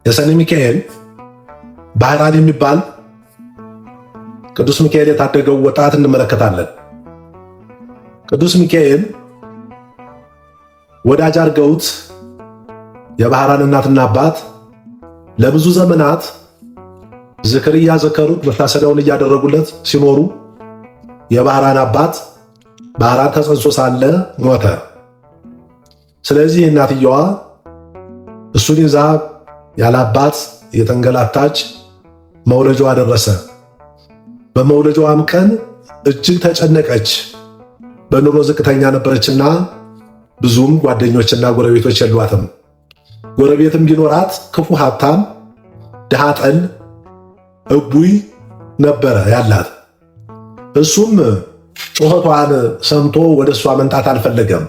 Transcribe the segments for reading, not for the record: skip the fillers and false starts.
የሰኔ ሚካኤል ባህራን የሚባል ቅዱስ ሚካኤል የታደገው ወጣት እንመለከታለን። ቅዱስ ሚካኤል ወዳጅ አድርገውት የባህራን እናትና አባት ለብዙ ዘመናት ዝክር እያዘከሩት መታሰቢያውን እያደረጉለት ሲኖሩ የባህራን አባት ባህራን ተጸንሶ ሳለ ሞተ። ስለዚህ እናትየዋ እሱን ይዛ ያለ አባት የተንገላታች መውለጃዋ ደረሰ። በመውለጃዋም ቀን እጅግ ተጨነቀች። በኑሮ ዝቅተኛ ነበረችና ብዙም ጓደኞችና ጎረቤቶች የሏትም። ጎረቤትም ቢኖራት ክፉ ሀብታም፣ ድሃ ጠል፣ እቡይ ነበረ ያላት። እሱም ጩኸቷን ሰምቶ ወደ እሷ መምጣት አልፈለገም።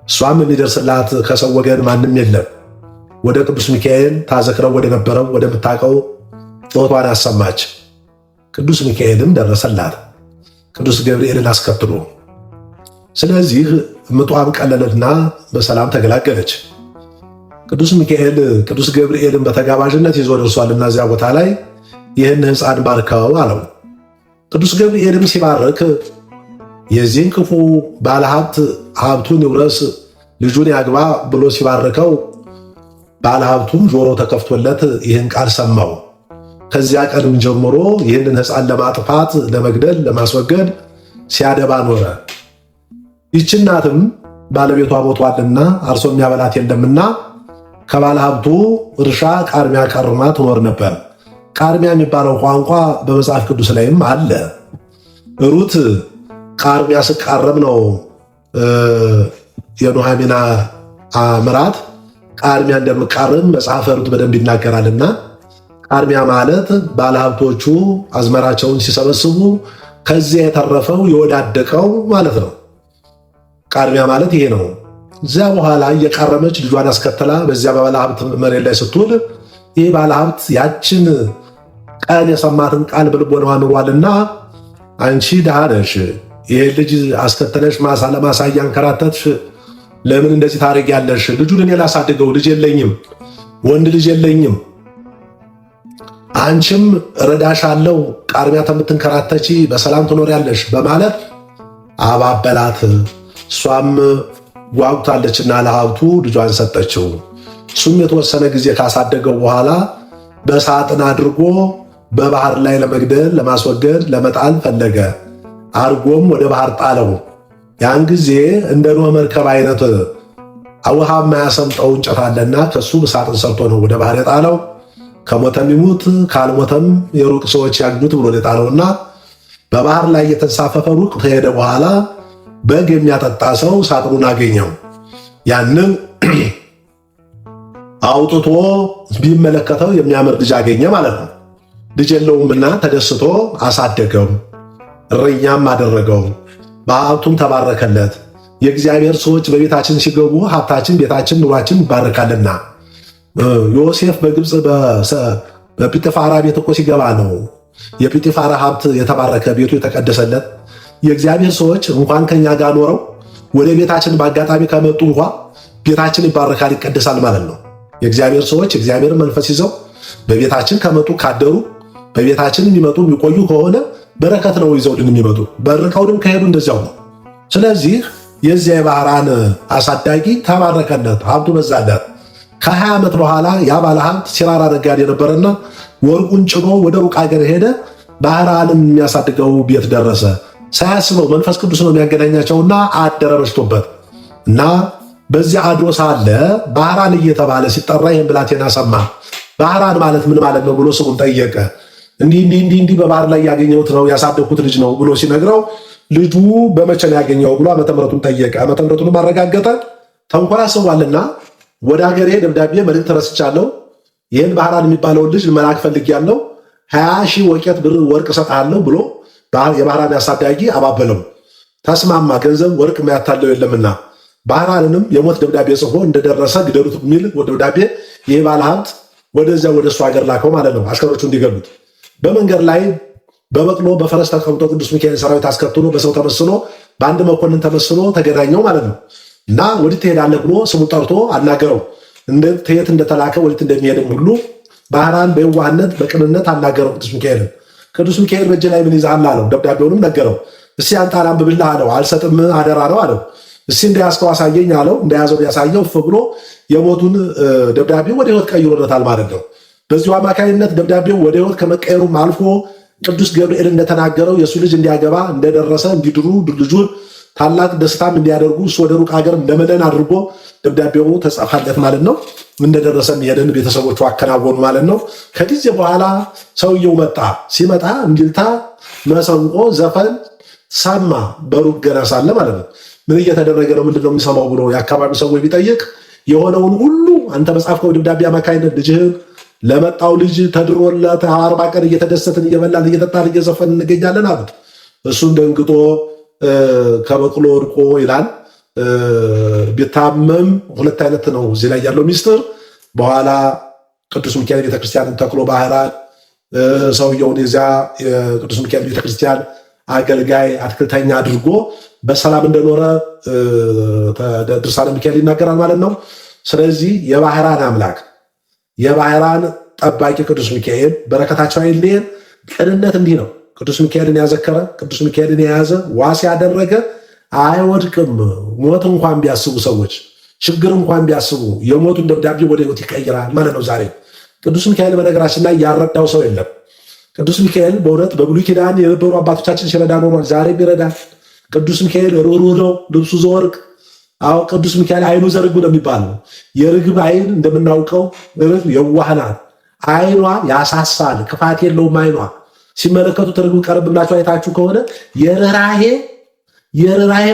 እሷም የሚደርስላት ከሰው ወገን ማንም የለም። ወደ ቅዱስ ሚካኤል ታዘክረው ወደ ነበረው ወደምታውቀው ጩኸቷን አሰማች። ቅዱስ ሚካኤልም ደረሰላት፣ ቅዱስ ገብርኤልን አስከትሎ። ስለዚህ ምጧም ቀለለና በሰላም ተገላገለች። ቅዱስ ሚካኤል ቅዱስ ገብርኤልን በተጋባዥነት ይዞ ደርሷልና እዚያ ቦታ ላይ ይህን ሕፃን ባርከው አለው። ቅዱስ ገብርኤልም ሲባርክ የዚህን ክፉ ባለሀብት ሀብቱን ይውረስ ልጁን ያግባ ብሎ ሲባርከው ባለሀብቱም ጆሮ ተከፍቶለት ይህን ቃል ሰማው። ከዚያ ቀንም ጀምሮ ይህንን ሕፃን ለማጥፋት፣ ለመግደል፣ ለማስወገድ ሲያደባ ኖረ። ይህች እናትም ባለቤቷ ሞቷልና አርሶ የሚያበላት የለምና ከባለሀብቱ እርሻ ቃርሚያ ቀርማ ትኖር ነበር። ቃርሚያ የሚባለው ቋንቋ በመጽሐፍ ቅዱስ ላይም አለ። ሩት ቃርሚያ ስቃረም ነው የኑኃሚን ምራት ቃርሚያ እንደምቃርም መጽሐፈ ሩት በደንብ ይናገራልና ቃርሚያ ማለት ባለሀብቶቹ አዝመራቸውን ሲሰበስቡ ከዚያ የተረፈው የወዳደቀው ማለት ነው። ቃርሚያ ማለት ይሄ ነው። እዚያ በኋላ እየቃረመች ልጇን አስከትላ በዚያ በባለሀብት መሬት ላይ ስትውል ይህ ባለሀብት ያችን ቀን የሰማትን ቃል በልቦናዋ ኑሯልና አንቺ ድሃ ነሽ፣ ይሄ ልጅ አስከተለሽ ማሳ ለማሳ እያንከራተትሽ ለምን እንደዚህ ታደርጊያለሽ? ልጁን እኔ ላሳድገው፣ ልጅ የለኝም፣ ወንድ ልጅ የለኝም፣ አንቺም እረዳሻለሁ፣ ቃርሚያ ከምትንከራተቺ በሰላም ትኖሪያለሽ በማለት አባበላት። እሷም ጓጉታለችና ለሀብቱ ልጇን ሰጠችው። እሱም የተወሰነ ጊዜ ካሳደገው በኋላ በሳጥን አድርጎ በባህር ላይ ለመግደል፣ ለማስወገድ፣ ለመጣል ፈለገ። አርጎም ወደ ባህር ጣለው። ያን ጊዜ እንደ ኖህ መርከብ አይነት ውሃ የማያሰምጠው እንጨት አለና ከሱ በሳጥን ሰርቶ ነው ወደ ባህር የጣለው። ከሞተም ይሙት ካልሞተም የሩቅ ሰዎች ያግኙት ብሎ የጣለውና በባህር ላይ የተንሳፈፈ ሩቅ ከሄደ በኋላ በግ የሚያጠጣ ሰው ሳጥኑን አገኘው። ያንን አውጥቶ ቢመለከተው የሚያምር ልጅ አገኘ ማለት ነው። ልጅ የለውምና ተደስቶ አሳደገው፣ እረኛም አደረገው፣ በሀብቱም ተባረከለት። የእግዚአብሔር ሰዎች በቤታችን ሲገቡ ሀብታችን፣ ቤታችን፣ ኑሯችን ይባረካልና። ዮሴፍ በግብፅ በጲጥፋራ ቤት እኮ ሲገባ ነው የጲጥፋራ ሀብት የተባረከ፣ ቤቱ የተቀደሰለት። የእግዚአብሔር ሰዎች እንኳን ከኛ ጋር ኖረው ወደ ቤታችን በአጋጣሚ ከመጡ እንኳ ቤታችን ይባረካል፣ ይቀደሳል ማለት ነው። የእግዚአብሔር ሰዎች የእግዚአብሔር መንፈስ ይዘው በቤታችን ከመጡ ካደሩ፣ በቤታችን የሚመጡ የሚቆዩ ከሆነ በረከት ነው ይዘውልን የሚመጡ። በርከውንም ከሄዱ እንደዚያው ነው። ስለዚህ የዚያ የባህራን አሳዳጊ ተባረከለት፣ ሀብቱ በዛለት። ከ20 ዓመት በኋላ ያ ባለ ሀብት ሲራራ ነጋዴ ነበረና ወርቁን ጭኖ ወደ ሩቅ ሀገር ሄደ። ባህራንም የሚያሳድገው ቤት ደረሰ። ሳያስበው መንፈስ ቅዱስ ነው የሚያገናኛቸውና አደረ መሽቶበት እና በዚያ አድሮ ሳለ ባህራን እየተባለ ሲጠራ ይህን ብላቴና ሰማ። ባህራን ማለት ምን ማለት ነው ብሎ ስሙን ጠየቀ። እንዲህ በባህር ላይ ያገኘሁት ነው ያሳደግኩት ልጅ ነው ብሎ ሲነግረው ልጁ በመቼ ነው ያገኘው ብሎ ዓመተ ምሕረቱን ጠየቀ። ዓመተ ምሕረቱንም አረጋገጠ። ተንኮል አስቧልና ወደ ሀገሬ ደብዳቤ መልእክት ረስቻለሁ፣ ይህን ባህራን የሚባለውን ልጅ መላክ ፈልጌያለሁ፣ 20 ሺህ ወቄት ብር ወርቅ እሰጥሃለሁ ብሎ የባህራን አሳዳጊ አባበለው። ተስማማ። ገንዘብ ወርቅ የሚያታለው የለምና ባህራንንም የሞት ደብዳቤ ጽፎ እንደደረሰ ግደሉት የሚል ደብዳቤ ይህ ባለ ሀብት ወደዚያ ወደ እሱ ሀገር ላከው ማለት ነው፣ አሽከሮቹ እንዲገሉት። በመንገድ ላይ በበቅሎ በፈረስ ተቀምጦ ቅዱስ ሚካኤል ሰራዊት አስከትሎ በሰው ተመስሎ በአንድ መኮንን ተመስሎ ተገናኘው ማለት ነው። እና ወዲህ ትሄዳለህ ብሎ ስሙን ጠርቶ አናገረው። ከየት እንደተላከ ወዴት እንደሚሄድም ሁሉ ባህራን በየዋህነት በቅንነት አናገረው ቅዱስ ሚካኤልን። ቅዱስ ሚካኤል በእጅ ላይ ምን ይዘሃል አለው። ደብዳቤውንም ነገረው። እስኪ አንተ አላንብብልህ አለው። አልሰጥም አደራ ነው አለው። እስኪ እንደያዝከው አሳየኝ አለው። እንደያዘው ቢያሳየው እፍ ብሎ የሞቱን ደብዳቤ ወደ ሕይወት ቀይሮለታል ማለት ነው። በዚሁ አማካኝነት ደብዳቤው ወደ ሕይወት ከመቀየሩም አልፎ ቅዱስ ገብርኤል እንደተናገረው የእሱ ልጅ እንዲያገባ እንደደረሰ እንዲድሩ ልጁን ታላቅ ደስታም እንዲያደርጉ እሱ ወደ ሩቅ ሀገር እንደመለን አድርጎ ደብዳቤው ተጻፋለት ማለት ነው። እንደደረሰ ሄደን ቤተሰቦቹ አከናወኑ ማለት ነው። ከጊዜ በኋላ ሰውየው መጣ። ሲመጣ እንግልታ፣ መሰንቆ፣ ዘፈን ሰማ። በሩቅ ገና ሳለ ማለት ነው። ምን እየተደረገ ነው? ምንድነው የሚሰማው ብሎ የአካባቢ ሰዎች ቢጠይቅ የሆነውን ሁሉ አንተ በጻፍከው ደብዳቤ አማካይነት ልጅህን ለመጣው ልጅ ተድሮለት 40 ቀን እየተደሰትን እየበላን እየጠጣን እየዘፈን እንገኛለን አሉት። እሱም ደንግጦ ከበቅሎ ወድቆ ይላል ቢታመም ሁለት አይነት ነው እዚህ ላይ ያለው ሚስጥር። በኋላ ቅዱስ ሚካኤል ቤተክርስቲያንን ተክሎ ባህራን ሰውየውን የዚያ የቅዱስ ሚካኤል ቤተክርስቲያን አገልጋይ አትክልተኛ አድርጎ በሰላም እንደኖረ ድርሳነ ሚካኤል ይናገራል ማለት ነው። ስለዚህ የባህራን አምላክ የባህራን ጠባቂ ቅዱስ ሚካኤል በረከታቸው አይለየን። ቅንነት እንዲህ ነው። ቅዱስ ሚካኤልን ያዘከረ ቅዱስ ሚካኤልን የያዘ ዋስ ያደረገ አይወድቅም። ሞት እንኳን ቢያስቡ ሰዎች ችግር እንኳን ቢያስቡ የሞቱን ደብዳቤ ወደ ሕይወት ይቀይራል ማለት ነው። ዛሬ ቅዱስ ሚካኤል በነገራችን ላይ ያረዳው ሰው የለም። ቅዱስ ሚካኤል በእውነት በብሉይ ኪዳን የነበሩ አባቶቻችን ሲረዳ ኖሯል። ዛሬም ይረዳል። ቅዱስ ሚካኤል ርኅሩህ ነው፣ ልብሱ ዘወርቅ። አዎ ቅዱስ ሚካኤል አይኑ ዘርግ ነው የሚባለው። የርግብ አይን እንደምናውቀው የዋህ ናት። አይኗ ያሳሳል፣ ክፋት የለውም አይኗ። ሲመለከቱት ርግብ ቀረብ ብላችሁ አይታችሁ ከሆነ የርኅራኄ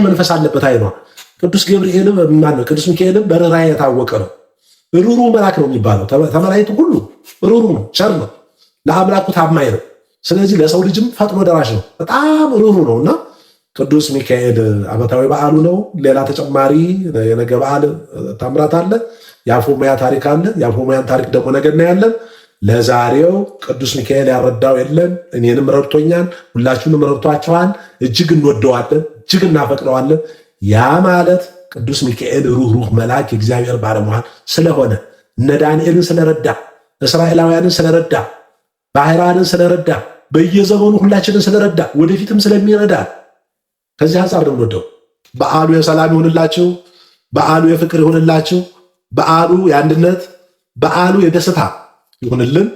መንፈስ አለበት አይኗ። ቅዱስ ገብርኤልም ማነው ቅዱስ ሚካኤልም በርኅራኄ የታወቀ ነው። ርኅሩህ መልአክ ነው የሚባለው። ተመላእክቱ ሁሉ ርኅሩህ ነው፣ ቸር ነው፣ ለአምላኩ ታማኝ ነው። ስለዚህ ለሰው ልጅም ፈጥኖ ደራሽ ነው። በጣም ርኅሩህ ነው እና ቅዱስ ሚካኤል ዓመታዊ በዓሉ ነው። ሌላ ተጨማሪ የነገ በዓል ታምራት አለ። የአፎምያ ታሪክ አለ። የአፎምያን ታሪክ ደግሞ ነገ እናያለን። ለዛሬው ቅዱስ ሚካኤል ያረዳው የለም። እኔንም ረድቶኛል፣ ሁላችሁንም ረድቷችኋል። እጅግ እንወደዋለን፣ እጅግ እናፈቅረዋለን። ያ ማለት ቅዱስ ሚካኤል ሩህሩህ መልአክ የእግዚአብሔር ባለሟል ስለሆነ እነ ዳንኤልን ስለረዳ፣ እስራኤላውያንን ስለረዳ፣ ባህራንን ስለረዳ፣ በየዘመኑ ሁላችንን ስለረዳ፣ ወደፊትም ስለሚረዳ ከዚህ አንጻር ነው የምንወደው። በዓሉ የሰላም ይሆንላችሁ። በዓሉ የፍቅር ይሆንላችሁ። በዓሉ የአንድነት፣ በዓሉ የደስታ ይሆንልን።